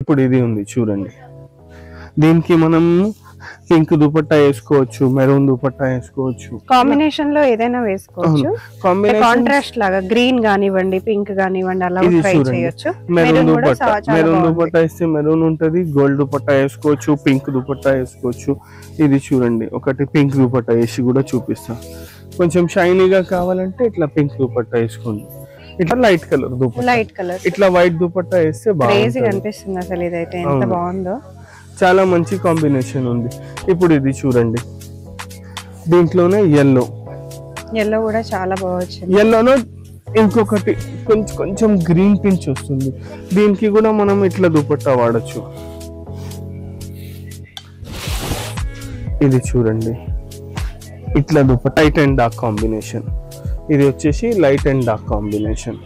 ఇప్పుడు ఇది ఉంది చూడండి. దీనికి మనం పింక్ దుపట్టా వేసుకోవచ్చు, మెరూన్ దుపట్టా వేసుకోవచ్చు, కాంబినేషన్ లో ఏదైనా వేసుకోవచ్చు. కాంట్రాస్ట్ లాగా గ్రీన్ గానివ్వండి, పింక్ గానివ్వండి, అలా ట్రై చేయొచ్చు. మెరూన్ దుపట్టా వేస్తే మెరూన్ ఉంటది, గోల్డ్ దుపట్టా వేసుకోవచ్చు, పింక్ దుపట్టా వేసుకోవచ్చు. ఇది చూడండి, ఒకటి పింక్ దుపట్టా వేసి కూడా చూపిస్తా. కొంచెం షైనీగా కావాలంటే ఇట్లా పింక్ దుపట్టా వేసుకోండి. ఇట్లా light colour dupatta, light colour ఇట్లా వైట్ దుపట్టా వేస్తే బాగా కనిపిస్తుంది. అసలు ఇదైతే ఎంత బాగుందో, చాలా మంచి కాంబినేషన్ ఉంది. ఇప్పుడు ఇది చూడండి, దీంట్లోనే ఎల్లో కూడా చాలా బాగా వచ్చింది. ఎల్లోలో ఇంకొకటి కొంచెం గ్రీన్ పించ్ వస్తుంది. దీనికి కూడా మనం ఇట్లా దుపట్టా వాడచ్చు. ఇది చూడండి, ఇట్లా dupatta light and dark combination. ఇది వచ్చేసి లైట్ అండ్ డార్క్ కాంబినేషన్.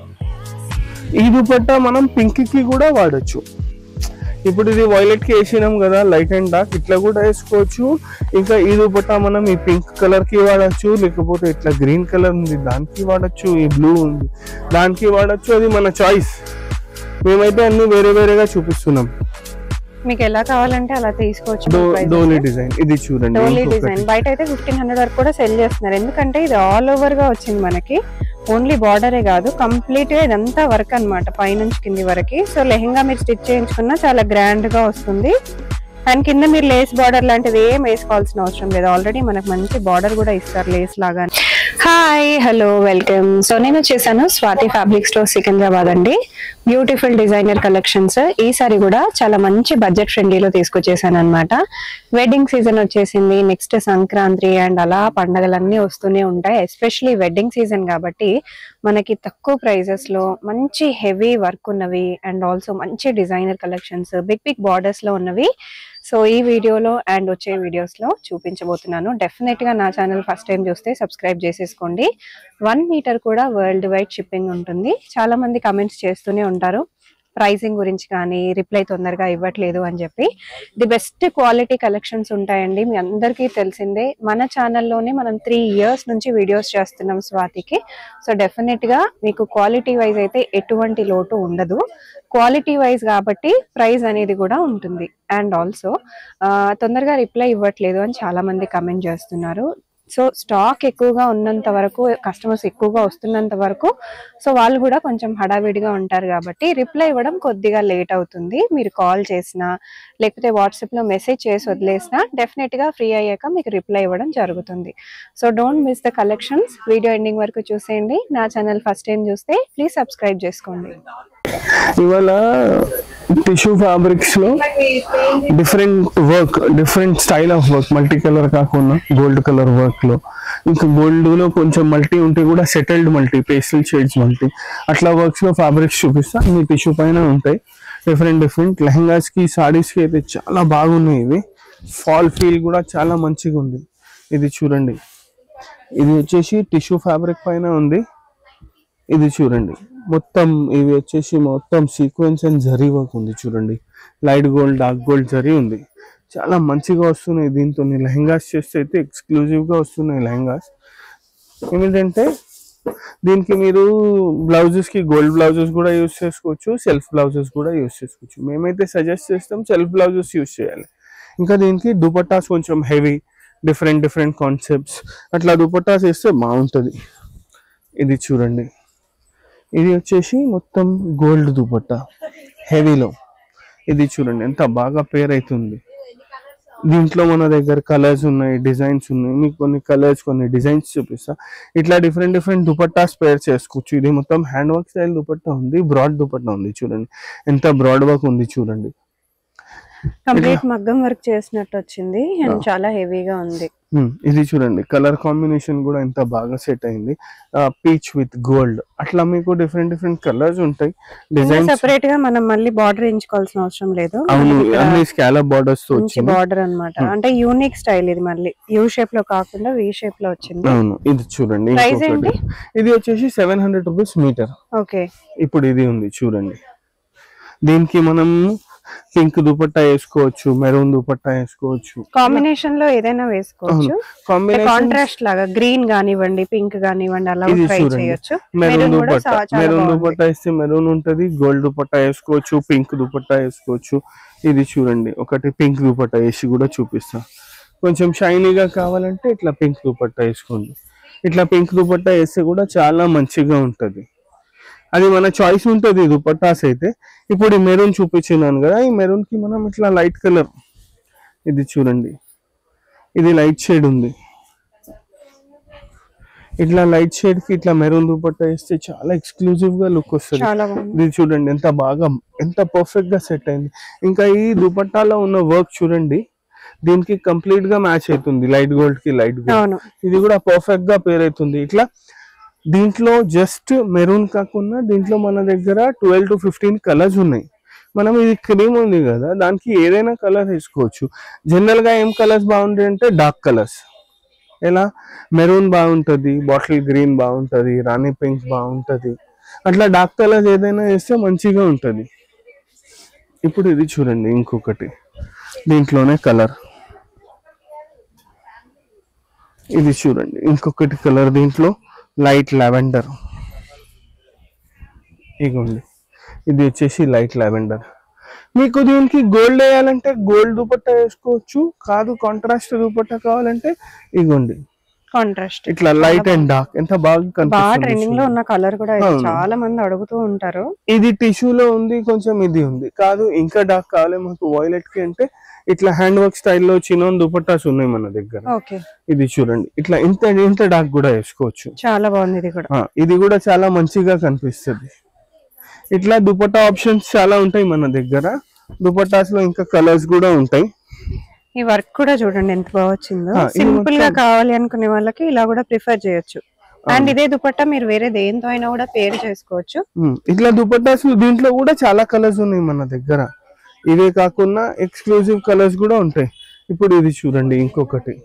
ఈ దుపట్టా మనం పింక్ కి కూడా వాడచ్చు. ఇప్పుడు ఇది వైలెట్ కి వేసినాం కదా, లైట్ అండ్ డార్క్ ఇట్లా కూడా వేసుకోవచ్చు. ఇంకా ఈ దుపట్టా మనం ఈ పింక్ కలర్ కి వాడచ్చు, లేకపోతే ఇట్లా గ్రీన్ కలర్ ఉంది దానికి వాడచ్చు, ఈ బ్లూ ఉంది దానికి వాడచ్చు. అది మన చాయిస్. మేమైతే అన్ని వేరే వేరేగా చూపిస్తున్నాం. మీకు ఎలా కావాలంటే అలా తీసుకోవచ్చు. డోలీ డిజైన్ ఇది చూడండి, డోలీ డిజైన్ బయట అయితే 1500 వరకు కూడా సెల్ చేస్తున్నారు. ఎందుకంటే ఇది ఆల్ ఓవర్ గా వచ్చింది మనకి. ఓన్లీ బార్డరే కాదు, కంప్లీట్ గా ఇదంతా వర్క్ అన్నమాట, పైనుంచి కింది వరకు. సో లెహంగా మీరు స్టిచ్ చేయించుకున్నా చాలా గ్రాండ్ గా వస్తుంది. అండ్ కింద మీరు లేస్ బార్డర్ లాంటిది ఏం వేసుకోవాల్సిన అవసరం లేదు. ఆల్రెడీ మనకు మంచి బార్డర్ కూడా ఇస్తారు లేస్ లాగా. Hi, hello, welcome. సో నేను వచ్చేసాను స్వాతి ఫ్యాబ్రిక్ స్టోర్ సికింద్రాబాద్ అండి. బ్యూటిఫుల్ డిజైనర్ కలెక్షన్స్ ఈసారి కూడా చాలా మంచి బడ్జెట్ ఫ్రెండ్లీలో తీసుకొచ్చేసాను అనమాట. వెడ్డింగ్ సీజన్ వచ్చేసింది, నెక్స్ట్ సంక్రాంతి అండ్ అలా పండగలన్నీ వస్తూనే ఉంటాయి. ఎస్పెషలీ వెడ్డింగ్ సీజన్ కాబట్టి మనకి తక్కువ ప్రైజెస్ లో మంచి హెవీ వర్క్ ఉన్నవి అండ్ ఆల్సో మంచి designer collections big big borders లో ఉన్నవి సో ఈ వీడియోలో అండ్ వచ్చే వీడియోస్ లో చూపించబోతున్నాను. డెఫినెట్ గా నా ఛానల్ ఫస్ట్ టైం చూస్తే సబ్స్క్రైబ్ చేసేసుకోండి. 1 మీటర్ కూడా వరల్డ్ వైడ్ షిప్పింగ్ ఉంటుంది. చాలా మంది కమెంట్స్ చేస్తూనే ఉంటారు ప్రైసింగ్ గురించి కానీ, రిప్లై తొందరగా ఇవ్వట్లేదు అని చెప్పి. ది బెస్ట్ క్వాలిటీ కలెక్షన్స్ ఉంటాయండి, మీ అందరికీ తెలిసిందే. మన ఛానల్లోనే మనం 3 years నుంచి వీడియోస్ చేస్తున్నాం స్వాతికి. సో డెఫినెట్ గా మీకు క్వాలిటీ వైజ్ అయితే ఎటువంటి లోటు ఉండదు. క్వాలిటీ వైజ్ కాబట్టి ప్రైస్ అనేది కూడా ఉంటుంది. అండ్ ఆల్సో తొందరగా రిప్లై ఇవ్వట్లేదు అని చాలా మంది కమెంట్ చేస్తున్నారు. సో స్టాక్ ఎక్కువగా ఉన్నంత వరకు, కస్టమర్స్ ఎక్కువగా వస్తున్నంత వరకు సో వాళ్ళు కూడా కొంచెం హడావిడిగా ఉంటారు కాబట్టి రిప్లై ఇవ్వడం కొద్దిగా లేట్ అవుతుంది. మీరు కాల్ చేసినా లేకపోతే వాట్సాప్లో మెసేజ్ చేసి వదిలేసినా డెఫినెట్గా ఫ్రీ అయ్యాక మీకు రిప్లై ఇవ్వడం జరుగుతుంది. So don't miss the collections. Video ending వరకు చూసేయండి. నా ఛానల్ ఫస్ట్ టైం చూస్తే ప్లీజ్ సబ్స్క్రైబ్ చేసుకోండి. ఇవాళ టిష్యూ ఫ్యాబ్రిక్స్ లో different work, different style of work, multi colour కాకుండా గోల్డ్ కలర్ వర్క్ లో, ఇంకా గోల్డ్ లో కొంచెం మల్టీ ఉంటే కూడా settled multi, pastel shades multi, అట్లా వర్క్స్ లో ఫ్యాబ్రిక్స్ చూపిస్తా. మీ టిష్యూ పైన ఉంటాయి డిఫరెంట్ లెహంగాస్ కి, సారీస్ కి అయితే చాలా బాగున్నాయి. ఇవి ఫాల్ ఫీల్ కూడా చాలా మంచిగా ఉంది. ఇది చూడండి, ఇది వచ్చేసి టిష్యూ ఫ్యాబ్రిక్ పైన ఉంది. ఇది చూడండి, మొత్తం ఇవి వచ్చేసి మొత్తం సీక్వెన్స్ అండ్ జరీ వర్క్ ఉంది. చూడండి, light gold, dark gold zari ఉంది. చాలా మంచిగా వస్తున్నాయి. దీంతో లెహంగాస్ చేస్తే అయితే ఎక్స్క్లూజివ్ గా వస్తున్నాయి లెహంగాస్. ఏమిటంటే దీనికి మీరు బ్లౌజెస్ కి గోల్డ్ బ్లౌజెస్ కూడా యూజ్ చేసుకోవచ్చు, సెల్ఫ్ బ్లౌజెస్ కూడా యూజ్ చేసుకోవచ్చు. మేమైతే సజెస్ట్ చేస్తాం సెల్ఫ్ బ్లౌజెస్ యూజ్ చేయాలి. ఇంకా దీనికి దుపట్టాస్ కొంచెం హెవీ, డిఫరెంట్ కాన్సెప్ట్స్ అట్లా దుపట్టాస్ వేస్తే బాగుంటుంది. ఇది చూడండి, ఇది వచ్చేసి మొత్తం గోల్డ్ దుపట్టా హెవీలో. ఇది చూడండి ఎంత బాగా పేర్ అవుతుంది. దీంట్లో మన దగ్గర కలర్స్ ఉన్నాయి, డిజైన్స్ ఉన్నాయి. మీకు కొన్ని కలర్స్, కొన్ని డిజైన్స్ చూపిస్తా. ఇట్లా డిఫరెంట్ దుపట్టాస్ పేర్ చేసుకోవచ్చు. ఇది మొత్తం హ్యాండ్ వర్క్ స్టైల్ దుపట్టా ఉంది, బ్రాడ్ దుపట్టా ఉంది. చూడండి ఎంత బ్రాడ్ వర్క్ ఉంది. చూడండి, కంప్లీట్ మగ్గం వర్క్ చేసినట్టు వచ్చింది అండ్ చాలా హెవీగా ఉంది. ఇది చూడండి, కలర్ కాంబినేషన్ కూడా ఎంత బాగా సెట్ అయింది. పీచ్ విత్ గోల్డ్, అట్లా మీకు డిఫరెంట్ కలర్స్ ఉంటాయి. డిజైన్ సెపరేట్ గా మనం మళ్ళీ బార్డర్ ఎంచుకోవాల్సిన అవసరం లేదు. అవును, అన్ని స్కాలప్ బార్డర్స్ తో వచ్చింది బార్డర్ అన్నమాట. అంటే యూనిక్ స్టైల్ ఇది, మళ్ళీ యూ షేప్ లో కాకుండా వి షేప్ లో వచ్చింది. అవును, ఇది చూడండి. ఇది వచ్చేసి 700 రూపీస్ మీటర్. ఓకే, ఇప్పుడు ఇది ఉంది చూడండి. దీనికి మనం పింక్ దుపట్టా వేసుకోవచ్చు, మెరూన్ దుపట్టా వేసుకోవచ్చు. కాంబినేషన్ లో ఏదైనా వేసుకోవచ్చు. కాంట్రాస్ట్ లాగా గ్రీన్ గానివ్వండి, పింక్ గానివ్వండి, అలా ట్రై చేయొచ్చు. మెరూన్ దుపట్టా వేస్తే మెరూన్ ఉంటది, గోల్డ్ దుపట్టా వేసుకోవచ్చు, పింక్ దుపట్టా వేసుకోవచ్చు. ఇది చూడండి, ఒకటి పింక్ దుపట్టా వేసి కూడా చూపిస్తా. కొంచెం షైనీగా కావాలంటే ఇట్లా పింక్ దుపట్టా వేసుకోండి. ఇట్లా పింక్ దుపట్టా వేస్తే కూడా చాలా మంచిగా ఉంటది. అది మన చాయిస్ ఉంటుంది దుపట్టాస్ అయితే. ఇప్పుడు ఈ మెరూన్ చూపించినాను కదా, ఈ మెరూన్ కి మనం ఇట్లా లైట్ కలర్, ఇది చూడండి, ఇది లైట్ షేడ్ ఉంది. ఇట్లా లైట్ షేడ్ కి ఇట్లా మెరూన్ దుపట్టా వేస్తే చాలా ఎక్స్క్లూజివ్ గా లుక్ వస్తుంది. ఇది చూడండి ఎంత బాగా, ఎంత పర్ఫెక్ట్ గా సెట్ అయింది. ఇంకా ఈ దుపట్టాలో ఉన్న వర్క్ చూడండి, దీనికి కంప్లీట్ గా మ్యాచ్ అవుతుంది, లైట్ గోల్డ్ కి లైట్ గోల్డ్. ఇది కూడా పర్ఫెక్ట్ గా పేర్ అవుతుంది. ఇట్లా దీంట్లో జస్ట్ మెరూన్ కాకుండా దీంట్లో మన దగ్గర 12 to 15 కలర్స్ ఉన్నాయి. మనం ఇది క్రీమ్ ఉంది కదా, దానికి ఏదైనా కలర్ వేసుకోవచ్చు. జనరల్ గా ఏం కలర్స్ బాగుంటాయి అంటే డార్క్ కలర్స్, ఎలా మెరూన్ బాగుంటది, బాటిల్ గ్రీన్ బాగుంటది, రాణి పింక్ బాగుంటది. అట్లా డార్క్ కలర్స్ ఏదైనా వేస్తే మంచిగా ఉంటది. ఇప్పుడు ఇది చూడండి, ఇంకొకటి దీంట్లోనే కలర్, ఇది చూడండి ఇంకొకటి కలర్, దీంట్లో లైట్ లావెండర్. ఇగోండి, ఇది వచ్చేసి లైట్ లావెండర్. మీకు దీనికి గోల్డ్ వేయాలంటే గోల్డ్ దుపట్టా వేసుకోవచ్చు, కాదు కాంట్రాస్ట్ దుపట్టా కావాలంటే ఇగోండి కాంట్రాస్ట్ ఇట్లా లైట్ అండ్ డార్క్. ఎంత బాగా ట్రెండింగ్ లో ఉన్న కలర్ కూడా చాలా మంది అడుగుతూ ఉంటారు. ఇది టిష్యూలో ఉంది, కొంచెం ఇది ఉంది, కాదు ఇంకా డార్క్ కావాలి మాకు వైలెట్ కి అంటే ఇట్లా హ్యాండ్ వర్క్ స్టైల్లో చిన్నోన్ దుపట్టాస్ ఉన్నాయి మన దగ్గర. ఇది చూడండి, ఇట్లా ఇంత ఇంత డార్క్ కూడా వేసుకోవచ్చు. చాలా బాగుంది ఇది కూడా. ఇది కూడా చాలా మంచిగా కనిపిస్తుంది. ఇట్లా దుపట్టా ఆప్షన్స్ చాలా ఉంటాయి మన దగ్గర. దుపట్టాస్ లో ఇంకా కలర్స్ కూడా ఉంటాయి. ఈ వర్క్ కూడా చూడండి ఎంత బాగా వచ్చిందో. సింపుల్ గా కావాలి అనుకునే వాళ్ళకి ఇలా కూడా ప్రిఫర్ చేయొచ్చు. అండ్ ఇదే దుపట్టా మీరు వేరే దేంతో అయినా కూడా పేర్ చేసుకోవచ్చు. ఇట్లా దుపట్టాస్ దీంట్లో కూడా చాలా కలర్స్ ఉన్నాయి మన దగ్గర. ఇవే కాకుండా ఎక్స్క్లూజివ్ కలర్స్ కూడా ఉంటాయి. ఇప్పుడు ఇది చూడండి ఇంకొకటి,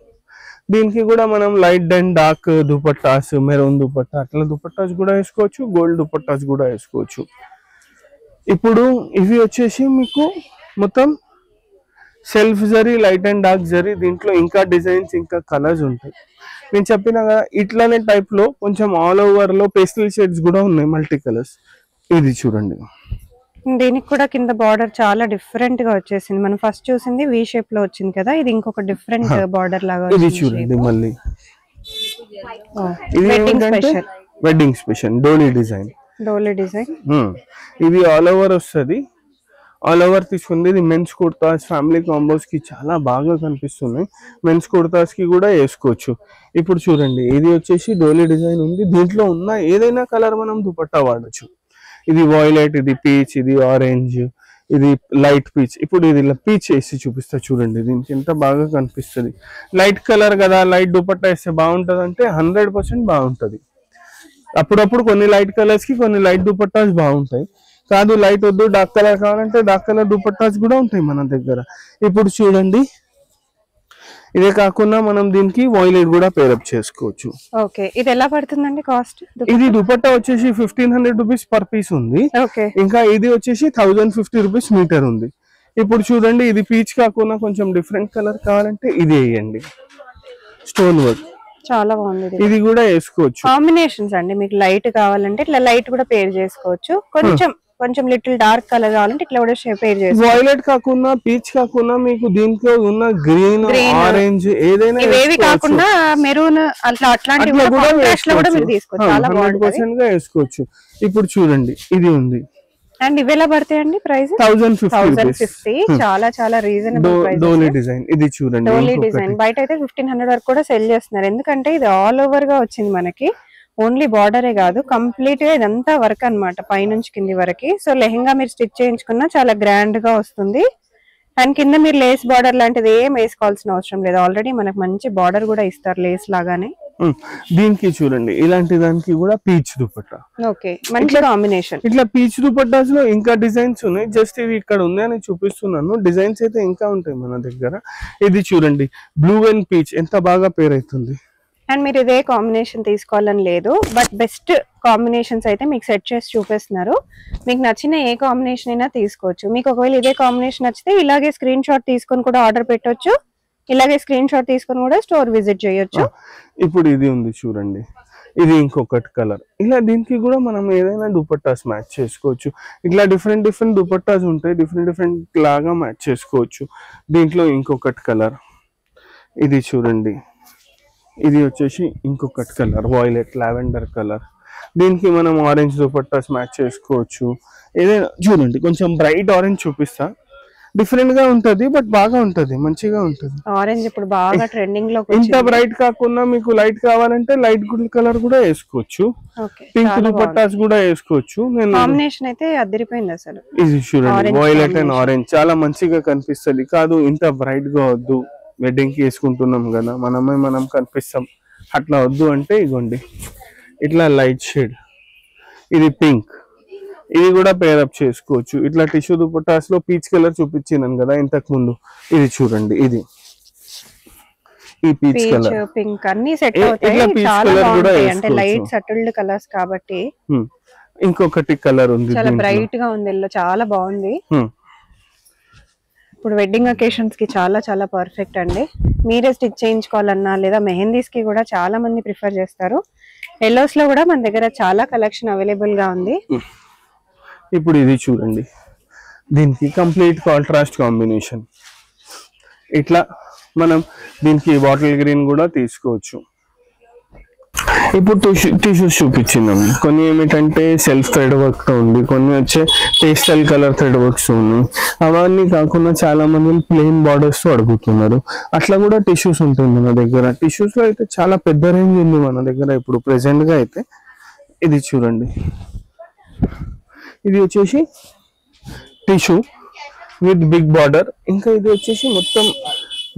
దీనికి కూడా మనం light and dark dupattas, maroon dupatta, అట్లా దుపట్టాస్ కూడా వేసుకోవచ్చు, గోల్డ్ దుపట్టాస్ కూడా వేసుకోవచ్చు. ఇప్పుడు ఇవి వచ్చేసి మీకు మొత్తం self zari, light and dark zari. దీంట్లో ఇంకా డిజైన్స్, ఇంకా కలర్స్ ఉంటాయి. నేను చెప్పిన కదా ఇట్లానే టైప్ లో కొంచెం ఆల్ ఓవర్ లో పేస్టల్ షేడ్స్ కూడా ఉన్నాయి, మల్టీ కలర్స్. ఇది చూడండి, దీనికి కూడా కింద బార్డర్ చాలా డిఫరెంట్ గా వచ్చేసింది. మనం ఫస్ట్ చూసింది వి షేప్ లో వచ్చింది కదా, ఇది ఇంకొక డిఫరెంట్ బార్డర్ లాగా. ఇది చూడండి మళ్ళీ, ఇది ఏంటంటే వెడ్డింగ్ స్పెషల్ డోలీ డిజైన్. డోలీ డిజైన్ ఇది ఆల్ ఓవర్ వస్తుంది. ఆల్ ఓవర్ తీసుకుంది. ఇది మెన్స్ కుర్తాస్, ఫ్యామిలీ కాంబోస్ కి చాలా బాగా కనిపిస్తున్నాయి. మెన్స్ కుర్తాస్ కి కూడా వేసుకోవచ్చు. ఇప్పుడు చూడండి, ఇది వచ్చేసి డోలీ డిజైన్ ఉంది. దీంట్లో ఉన్న ఏదైనా కలర్ మనం దుపట్టా వాడచ్చు. ఇది వాయిలెట్, ఇది పీచ్, ఇది ఆరెంజ్, ఇది లైట్ పీచ్. ఇప్పుడు ఇది పీచ్ వేసి చూపిస్తా చూడండి, దీనికి ఎంత బాగా కనిపిస్తుంది. లైట్ కలర్ కదా, లైట్ దుపట్టా వేస్తే బాగుంటది అంటే 100% బాగుంటది. అప్పుడప్పుడు కొన్ని లైట్ కలర్స్ కి కొన్ని లైట్ దుపట్టాస్ బాగుంటాయి. కాదు లైట్ వద్దు డార్క్ కలర్ కావాలంటే డార్క్ కలర్ దుపట్టాస్ కూడా ఉంటాయి మన దగ్గర. ఇప్పుడు చూడండి, ఇదే కాకుండా మనం దీనికి వాయిలెట్ కూడా పేరప్ చేసుకోవచ్చు. ఓకే, ఇది ఎలా పడుతుందండి కాస్ట్? ఇది దుపట్టా వచ్చేసి 1500 రూపీస్ పర్ పీస్ ఉంది. ఇంకా ఇది వచ్చేసి 1050 రూపీస్ మీటర్ ఉంది. ఇప్పుడు చూడండి, ఇది పీచ్ కాకుండా కొంచెం డిఫరెంట్ కలర్ కావాలంటే ఇది వేయండి, స్టోన్ వర్క్ చాలా బాగుంది. ఇది కూడా వేసుకోవచ్చు. కాంబినేషన్స్ అండి, మీకు లైట్ కావాలంటే ఇట్లా లైట్ కూడా పేర్ చేసుకోవచ్చు. కొంచెం లిటిల్ డార్క్ కలర్ కావాలంటే ఇట్లా కూడా పేర్ చేసుకోవచ్చు. వైలెట్ కాకుండా, పీచ్ కాకుండా మీకు దీంట్లో ఉన్న గ్రీన్, ఆరెంజ్ ఏదైనా ఇవేవి కాకుండా మెరూన్ అట్లాంటివి కూడా మీరు తీసుకోవచ్చు. చాలా 100% గా వేసుకోవచ్చు. ఇప్పుడు చూడండి, ఇది ఉంది. అండ్ ఇవి ఎలా పడతాయండి ప్రైస్? 1050. చాలా చాలా రీజనబుల్ ప్రైస్. డోలీ డిజైన్ ఇది చూడండి. డోలీ డిజైన్ బయట అయితే 1500 వరకు కూడా సెల్ చేస్తున్నారు. ఎందుకంటే ఇది ఆల్ ఓవర్ గా వచ్చింది మనకి. ఓన్లీ బార్డరే కాదు, కంప్లీట్ గా ఇదంతా వర్క్ అన్నమాట, పైనుంచి కింది వరకు. సో లెహంగా మీరు స్టిచ్ చేయించుకున్నా చాలా గ్రాండ్ గా వస్తుంది. అండ్ కింద మీరు లేస్ బార్డర్ లాంటిది ఏం వేసుకోవాల్సిన అవసరం లేదు. ఆల్రెడీ మనకు మంచి బార్డర్ కూడా ఇస్తారు లేస్ లాగానే. దీనికి చూడండి, ఇలాంటి దానికి కూడా పీచ్ దుపట్టా. ఓకే, మంచి కాంబినేషన్. ఇట్లా పీచ్ దుపట్టాస్ లో ఇంకా డిజైన్స్ ఉన్నాయి. జస్ట్ ఇది ఇక్కడ ఉంది అని చూపిస్తున్నాను. డిజైన్స్ అయితే ఇంకా ఉంటాయి మన దగ్గర. ఇది చూడండి, బ్లూ అండ్ పీచ్ ఎంత బాగా పేర్ అవుతుంది. అండ్ మీరు ఇదే కాంబినేషన్ తీసుకోవాలని లేదు, బట్ బెస్ట్ కాంబినేషన్స్ అయితే మీకు సెట్ చేసి చూపిస్తున్నారు. మీకు నచ్చిన ఏ కాంబినేషన్ అయినా తీసుకోవచ్చు. మీకు ఒకవేళ ఇదే కాంబినేషన్ నచ్చితే ఇలాగే స్క్రీన్ షాట్ తీసుకొని కూడా ఆర్డర్ పెట్టొచ్చు, ఇలాగే స్క్రీన్ షాట్ తీసుకొని కూడా స్టోర్ విజిట్ చేయొచ్చు. ఇప్పుడు ఇది ఉంది చూడండి, ఇది ఇంకొకటి కలర్. ఇలా దీనికి కూడా మనం ఏదైనా దుపట్టాస్ మ్యాచ్ చేసుకోవచ్చు. ఇట్లా డిఫరెంట్ డిఫరెంట్ దుపట్టాస్ ఉంటాయి, డిఫరెంట్ డిఫరెంట్ లాగా మ్యాచ్ చేసుకోవచ్చు. దీంట్లో ఇంకొకటి కలర్, ఇది చూడండి, ఇది వచ్చేసి ఇంకొకటి కలర్, వాయిలెట్ లావెండర్ కలర్. దీనికి మనం ఆరెంజ్ దుపట్టాస్ మ్యాచ్ చేసుకోవచ్చు. ఏదైనా చూడండి, కొంచెం బ్రైట్ ఆరెంజ్ చూపిస్తా, డిఫరెంట్ గా ఉంటది, బట్ బాగా ఉంటది, మంచిగా ఉంటది. ఆరెంజ్ ఇప్పుడు బాగా ట్రెండింగ్ లో ఇంత బ్రైట్ కాకుండా మీకు లైట్ కావాలంటే లైట్ కలర్ కూడా వేసుకోవచ్చు. పింక్ దుపట్టాస్ కూడా వేసుకోవచ్చు. నేను కాంబినేషన్ అయితే అదిరిపోయింది అసలు. ఇది చూడండి, వాయిలెట్ అండ్ ఆరెంజ్ చాలా మంచిగా కనిపిస్తుంది. కాదు ఇంత బ్రైట్ గా వద్దు, వెడ్డింగ్ కి వేసుకుంటున్నాం కదా, మనం కనిపిస్తాం, అట్లా వద్దు అంటే ఇగోండి ఇట్లా లైట్ షేడ్, ఇది పింక్, ఇది కూడా పేరప్ చేసుకోవచ్చు. ఇట్లా టిష్యూ దుపట్టాస్ లో పీచ్ కలర్ చూపించినాను కదా ఇంతకు ముందు, ఇది చూడండి, ఇది ఈ పీచ్ కలర్ పింక్ అన్ని సెట్ అవుతాయి, చాలా బాగుంటాయి. అంటే లైట్ సటిల్డ్ కలర్స్ కాబట్టి. ఇంకొకటి కలర్ ఉంది, చాలా బ్రైట్ గా ఉంది, ఎల్లో చాలా బాగుంది. ఇప్పుడు వెడ్డింగ్ అకేషన్స్ కి చాలా చాలా పర్ఫెక్ట్ అండి. మీరే స్టిచ్ చేయించుకోవాలన్నా లేదా మెహందీస్ కి కూడా చాలా మంది ప్రిఫర్ చేస్తారు. ఎల్లోస్ లో కూడా మన దగ్గర చాలా కలెక్షన్ అవైలబుల్ గా ఉంది. ఇప్పుడు ఇది చూడండి, దీనికి కంప్లీట్ కాంట్రాస్ట్ కాంబినేషన్. ఇట్లా మనం దీనికి బాటిల్ గ్రీన్ కూడా తీసుకోవచ్చు. ఇప్పుడు టిష్యూస్ చూపించినాం. కొన్ని ఏమిటంటే సెల్ఫ్ థ్రెడ్ వర్క్ తో ఉంది, కొన్ని వచ్చే పేస్టల్ కలర్ థ్రెడ్ వర్క్స్ ఉన్నాయి. అవన్నీ కాకుండా చాలా మంది ప్లెయిన్ బార్డర్స్ తో అడుగుతున్నారు. అట్లా కూడా టిష్యూస్ ఉంటుంది మన దగ్గర. టిష్యూస్ లో అయితే చాలా పెద్ద రేంజ్ ఉంది మన దగ్గర ఇప్పుడు ప్రెసెంట్ గా అయితే. ఇది చూడండి, ఇది వచ్చేసి టిష్యూ విత్ బిగ్ బార్డర్. ఇంకా ఇది వచ్చేసి మొత్తం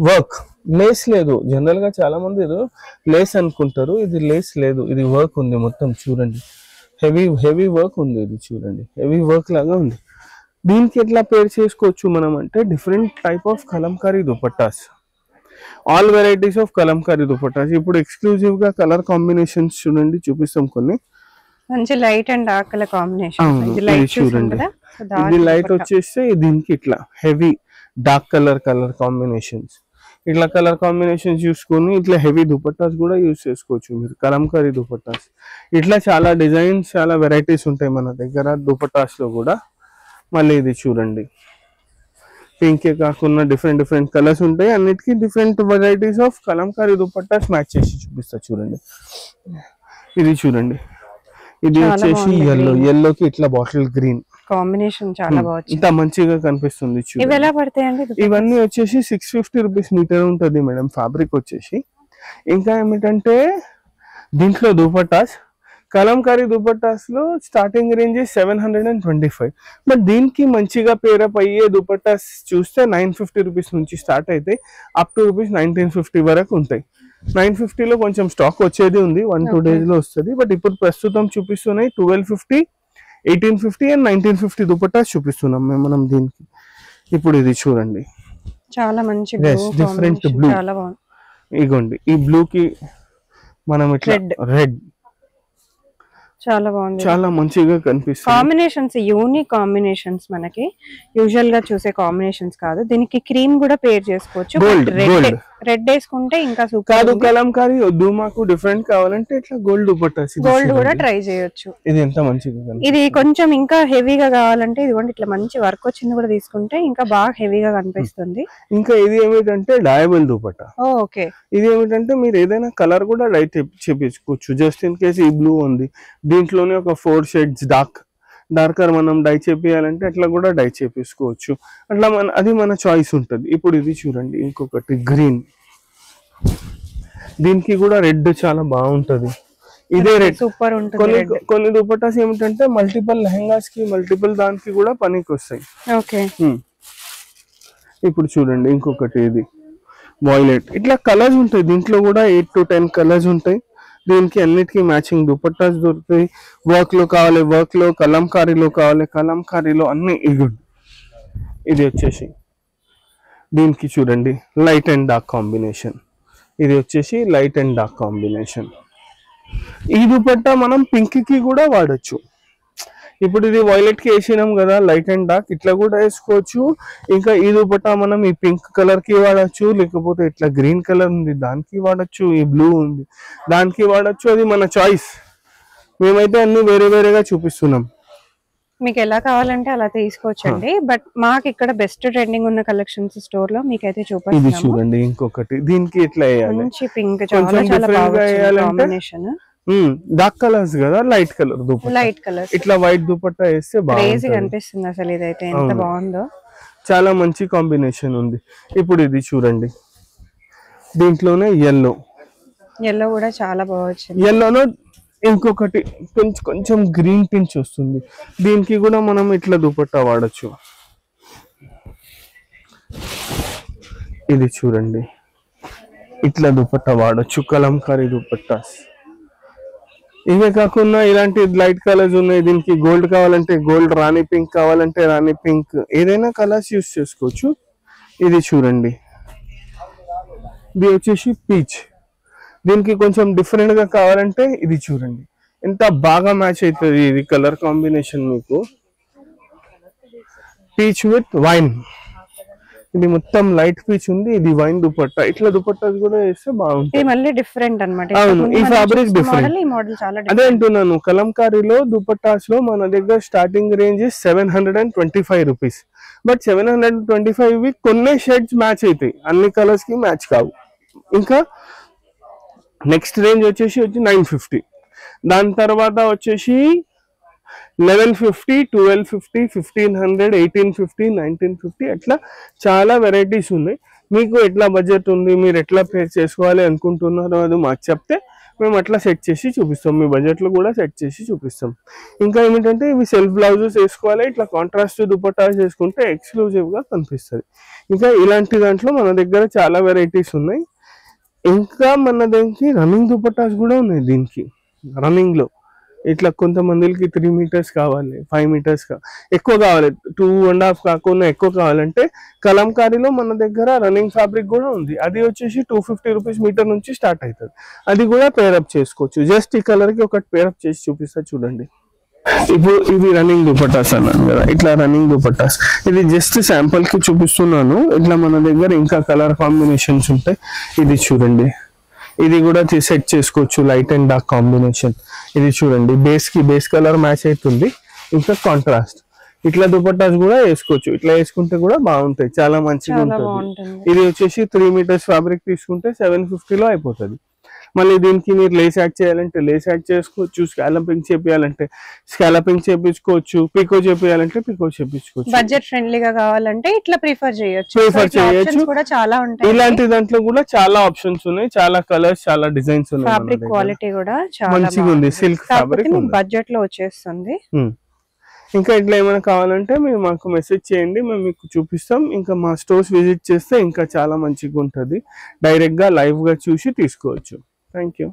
వర్క్, లేస్ లేదు. జనరల్ గా చాలా మంది లేస్ అనుకుంటారు, ఇది లేస్ లేదు, ఇది వర్క్ ఉంది మొత్తం. చూడండి, హెవీ వర్క్ ఉంది, ఇది చూడండి, హెవీ వర్క్ లాగా ఉంది. దీనికి ఎట్లా పేర్ చేసుకోవచ్చు మనం అంటే different type of Kalamkari dupattas, all varieties of Kalamkari dupattas. ఇప్పుడు ఎక్స్క్లూజివ్ గా కలర్ కాంబినేషన్స్ చూడండి, చూపిస్తాం కొన్ని. మంచి light and dark colour combination. చూడండి, ఇది లైట్ వచ్చేస్తే దీనికి ఇట్లా హెవీ డార్క్ కలర్ కాంబినేషన్స్. ఇట్లా కలర్ కాంబినేషన్స్ చూసుకొని ఇట్లా హెవీ దుపట్టాస్ కూడా యూజ్ చేసుకోవచ్చు మీరు, కలంకారీ దుపట్టాస్. ఇట్లా చాలా డిజైన్స్, చాలా వెరైటీస్ ఉంటాయి మన దగ్గర దుపట్టాస్ లో కూడా. మళ్ళీ ఇది చూడండి, పింకే కాకుండా డిఫరెంట్ డిఫరెంట్ కలర్స్ ఉంటాయి, అన్నిటికీ different varieties of Kalamkari dupattas match చేసి చూపిస్తా. చూడండి, ఇది చూడండి, ఇది వచ్చేసి ఎల్లోకి ఇట్లా బాటిల్ గ్రీన్ కాంబినేషన్ చాలా బాగుంది, ఇంత మంచిగా కనిపిస్తుంది. ఇవి ఎలా పడతాయండి? ఇవన్నీ వచ్చేసి 650 రూపీస్ మీటర్ ఉంటుంది మేడం ఫ్యాబ్రిక్ వచ్చేసి. ఇంకా ఏమిటంటే దీంట్లో దుపట్టాస్, కలంకారీ దుపట్టాస్ లో స్టార్టింగ్ రేంజ్ 725, బట్ దీనికి మంచిగా పేరప్ అయ్యే దుపట్టాస్ చూస్తే 950 రూపీస్ నుంచి స్టార్ట్ అయితే అప్ టు రూపీస్ 1950 వరకు ఉంటాయి. 950 లో కొంచెం స్టాక్ వచ్చేది ఉంది, 1-2 days లో వస్తుంది. బట్ ఇప్పుడు ప్రస్తుతం చూపిస్తున్నాయి 1250, 1850 అండ్ 1950 దుపట్టాస్ చూపిస్తున్నాం మనం దీనికి. ఇప్పుడు ఇది చూడండి, చాలా మంచి డిఫరెంట్ బ్లూ. ఇగోండి, ఈ బ్లూ కి మనం ఇట్లా రెడ్, చాలా బాగుంది, చాలా మంచిగా కనిపిస్తుంది. కాంబినేషన్స్ యూనిక్ కాంబినేషన్స్, మనకి యూజువల్ గా చూసే కాంబినేషన్స్ కాదు. దీనికి క్రీమ్ కూడా పేర్ చేసుకోవచ్చు. రెడ్ వేసుకుంటే ఇంకా సూపర్. కాదు కలంకారీ వద్దు మాకు, డిఫరెంట్ కావాలంటే ఇట్లా గోల్డ్ దుపట్టాస్, గోల్డ్ కూడా ట్రై చేయొచ్చు. ఇది ఎంత మంచిగా. ఇది కొంచెం ఇంకా హెవీగా కావాలంటే ఇదిగోండి ఇట్లా మంచి వర్క్ వచ్చింది కూడా తీసుకుంటే ఇంకా బాగా హెవీగా కనిపిస్తుంది. ఇంకా ఇది ఏమిటంటే డయబుల్ దుపట్టా. ఓకే, ఇది ఏమిటంటే మీరు ఏదైనా కలర్ కూడా డై చేపించుకోవచ్చు. జస్ట్ ఇన్ కేసు ఈ బ్లూ ఉంది, దీంట్లోనే ఒక 4 షేడ్స్ డార్కర్ మనం డై చేపియాలంటే అట్లా కూడా డై చేపించుకోవచ్చు. అట్లా అది మన చాయిస్ ఉంటుంది. ఇప్పుడు ఇది చూడండి, ఇంకొకటి గ్రీన్, దీనికి కూడా రెడ్ చాలా బాగుంటది. ఇదే రెడ్ సూపర్ ఉంటుంది. కొన్ని దుపట్టాస్ ఏమిటంటే మల్టిపుల్ లెహంగాస్ కి, మల్టిపుల్ దానికి కూడా పనికి వస్తాయి. ఓకే, ఇప్పుడు చూడండి ఇంకొకటి, ఇది వాయిలెట్. ఇట్లా కలర్స్ ఉంటాయి దీంట్లో కూడా, 8 to 10 కలర్స్ ఉంటాయి. దీనికి అన్నిటికీ మ్యాచింగ్ దుపట్టాస్ దొరుకుతాయి. వర్క్ లో కావాలి వర్క్ లో, కలంకారీలో కావాలి కలంకారీలో, అన్ని. ఇది వచ్చేసి దీనికి చూడండి లైట్ అండ్ డార్క్ కాంబినేషన్, ఇది వచ్చేసి లైట్ అండ్ డార్క్ కాంబినేషన్. ఈ దుపట్టా మనం పింక్ కి కూడా వాడచ్చు. ఇప్పుడు ఇది వైలెట్ కి వేసినాం కదా, లైట్ అండ్ డార్క్ ఇట్లా కూడా వేసుకోవచ్చు. ఇంకా ఈ దుపట్టా మనం ఈ పింక్ కలర్ కి వాడచ్చు, లేకపోతే ఇట్లా గ్రీన్ కలర్ ఉంది దానికి వాడచ్చు, ఈ బ్లూ ఉంది దానికి వాడచ్చు. అది మన చాయిస్. మేమైతే అన్ని వేరే వేరేగా చూపిస్తున్నాం. మీకు ఎలా కావాలంటే అలా తీసుకోవచ్చండి. బట్ మాకు ఇక్కడ బెస్ట్ ట్రెండింగ్ ఉన్న కలెక్షన్స్ స్టోర్ లో మీకైతే ఇది చూపిస్తాము. చూడండి, ఇంకొకటి దీనికి ఎట్లా వేయాలి, మంచి పింక్ కొంచెం చాలా చాలా different గా బాగా వేయాలంటే కాంబినేషన్. డార్క్ కలర్స్ కదా, light colour dupatta, light colours ఇట్లా వైట్ దుపట్టా వేస్తే క్రేజీ బాగుంటుంది. కనిపిస్తుంది అసలు. ఇదైతే ఎంత బాగుందో, చాలా మంచి కాంబినేషన్ ఉంది. ఇప్పుడు ఇది చూడండి, దీంట్లోనే ఎల్లో కూడా చాలా బాగా వచ్చింది. ఎల్లోలో ఇంకొకటి కొంచెం గ్రీన్ పించ్ వస్తుంది. దీనికి కూడా మనం ఇట్లా దుపట్టా వాడచ్చు. ఇది చూడండి, ఇట్లా దుపట్టా వాడచ్చు, కలంకారీ దుపట్టాస్. ఇవే కాకుండా ఇలాంటి లైట్ కలర్స్ ఉన్నాయి. దీనికి గోల్డ్ కావాలంటే గోల్డ్, రాణి పింక్ కావాలంటే రాణి పింక్, ఏదైనా కలర్స్ యూస్ చేసుకోవచ్చు. ఇది చూడండి, ఇది వచ్చేసి పీచ్. దీనికి కొంచెం డిఫరెంట్ గా కావాలంటే ఇది చూడండి, ఎంత బాగా మ్యాచ్ అవుతుంది ఇది కలర్ కాంబినేషన్ మీకు. పీచ్ విత్ వైన్, ఇది మొత్తం లైట్ పీచ్ ఉంది, ఇది వైన్ దుపట్టా. ఇట్లా దుపట్టాస్ కూడా వేస్తే బాగుంటుంది. మళ్ళీ డిఫరెంట్ అన్నమాట. అవును, ఈ ఫ్యాబ్రిక్ డిఫరెంట్. ఈ మోడల్ చాలా అదే అంటున్నాను, కలంకారీలో దుపట్టాస్ లో మన దగ్గర స్టార్టింగ్ రేంజ్ 725 రూపీస్. బట్ 725 కొన్ని షేడ్స్ మ్యాచ్ అవుతాయి, అన్ని కలర్స్ కి మ్యాచ్ కావు. ఇంకా నెక్స్ట్ రేంజ్ వచ్చేసి 950, దాని తర్వాత వచ్చేసి 1150, 1250, 1500, 1850, 1950 అట్లా చాలా వెరైటీస్ ఉన్నాయి. మీకు ఎట్లా బడ్జెట్ ఉంది, మీరు ఎట్లా పే చేసుకోవాలి అనుకుంటున్నారో అది మాకు చెప్తే మేము అట్లా సెట్ చేసి చూపిస్తాం. మీ బడ్జెట్లో కూడా సెట్ చేసి చూపిస్తాం. ఇంకా ఏమిటంటే ఇవి సెల్ఫ్ బ్లౌజెస్ వేసుకోవాలి, ఇట్లా కాంట్రాస్ట్ దుపట్టాస్ వేసుకుంటే ఎక్స్క్లూజివ్గా కనిపిస్తుంది. ఇంకా ఇలాంటి దాంట్లో మన దగ్గర చాలా వెరైటీస్ ఉన్నాయి. ఇంకా మన దానికి రన్నింగ్ దుపట్టాస్ కూడా ఉన్నాయి. దీనికి రన్నింగ్ లో ఇట్లా కొంతమందికి 3 మీటర్స్ కావాలి, 5 మీటర్స్ ఎక్కువ కావాలి, 2.5 కాకుండా ఎక్కువ కావాలంటే కలంకారీలో మన దగ్గర రన్నింగ్ ఫ్యాబ్రిక్ కూడా ఉంది. అది వచ్చేసి 250 రూపీస్ మీటర్ నుంచి స్టార్ట్ అవుతుంది. అది కూడా పేరప్ చేసుకోవచ్చు. జస్ట్ ఈ కలర్ కి ఒకటి పేరప్ చేసి చూపిస్తా చూడండి. ఇప్పుడు ఇవి రన్నింగ్ దుపట్టాస్ అన్నాను కదా, ఇట్లా రన్నింగ్ దుపట్టాస్. ఇది జస్ట్ శాంపుల్ కి చూపిస్తున్నాను. ఇట్లా మన దగ్గర ఇంకా కలర్ కాంబినేషన్స్ ఉంటాయి. ఇది చూడండి, ఇది కూడా సెట్ చేసుకోవచ్చు, లైట్ అండ్ డార్క్ కాంబినేషన్. ఇది చూడండి, బేస్ కలర్ మ్యాచ్ అవుతుంది, ఇంకా కాంట్రాస్ట్. ఇట్లా దుపట్టాస్ కూడా వేసుకోవచ్చు. ఇట్లా వేసుకుంటే కూడా బాగుంటాయి, చాలా మంచిగా ఉంటుంది. ఇది వచ్చేసి 3 మీటర్స్ ఫ్యాబ్రిక్ తీసుకుంటే 750లో అయిపోతుంది. మళ్ళీ దీనికి మీరు లేస్ యాడ్ చేయాలంటే లేస్ యాడ్ చేసుకోవచ్చు, స్కాలపింగ్ చేపియాలంటే స్కాలపింగ్ చేపించుకోవచ్చు, పీకో చేపియాలంటే పీకో చేపించుకోవచ్చు. బడ్జెట్ ఫ్రెండ్లీగా కావాలంటే ఇట్లా ప్రిఫర్ చేయొచ్చు. కూడా చాలా ఉంటాయి. ఇలాంటి దాంట్లో కూడా చాలా ఆప్షన్స్ ఉన్నాయి, చాలా కలర్స్, చాలా డిజైన్స్ ఉన్నాయి. ఫ్యాబ్రిక్ క్వాలిటీ కూడా చాలా మంచిగా ఉంది, సిల్క్ ఫ్యాబ్రిక్ బడ్జెట్ లో వచ్చేస్తుంది. ఇంకా ఇట్లా ఏమైనా కావాలంటే మీరు మాకు మెసేజ్ చేయండి, మేము మీకు చూపిస్తాం. ఇంకా మా స్టోర్స్ విజిట్ చేస్తే ఇంకా చాలా మంచిగా ఉంటుంది. డైరెక్ట్ గా లైవ్ గా చూసి తీసుకోవచ్చు. Thank you.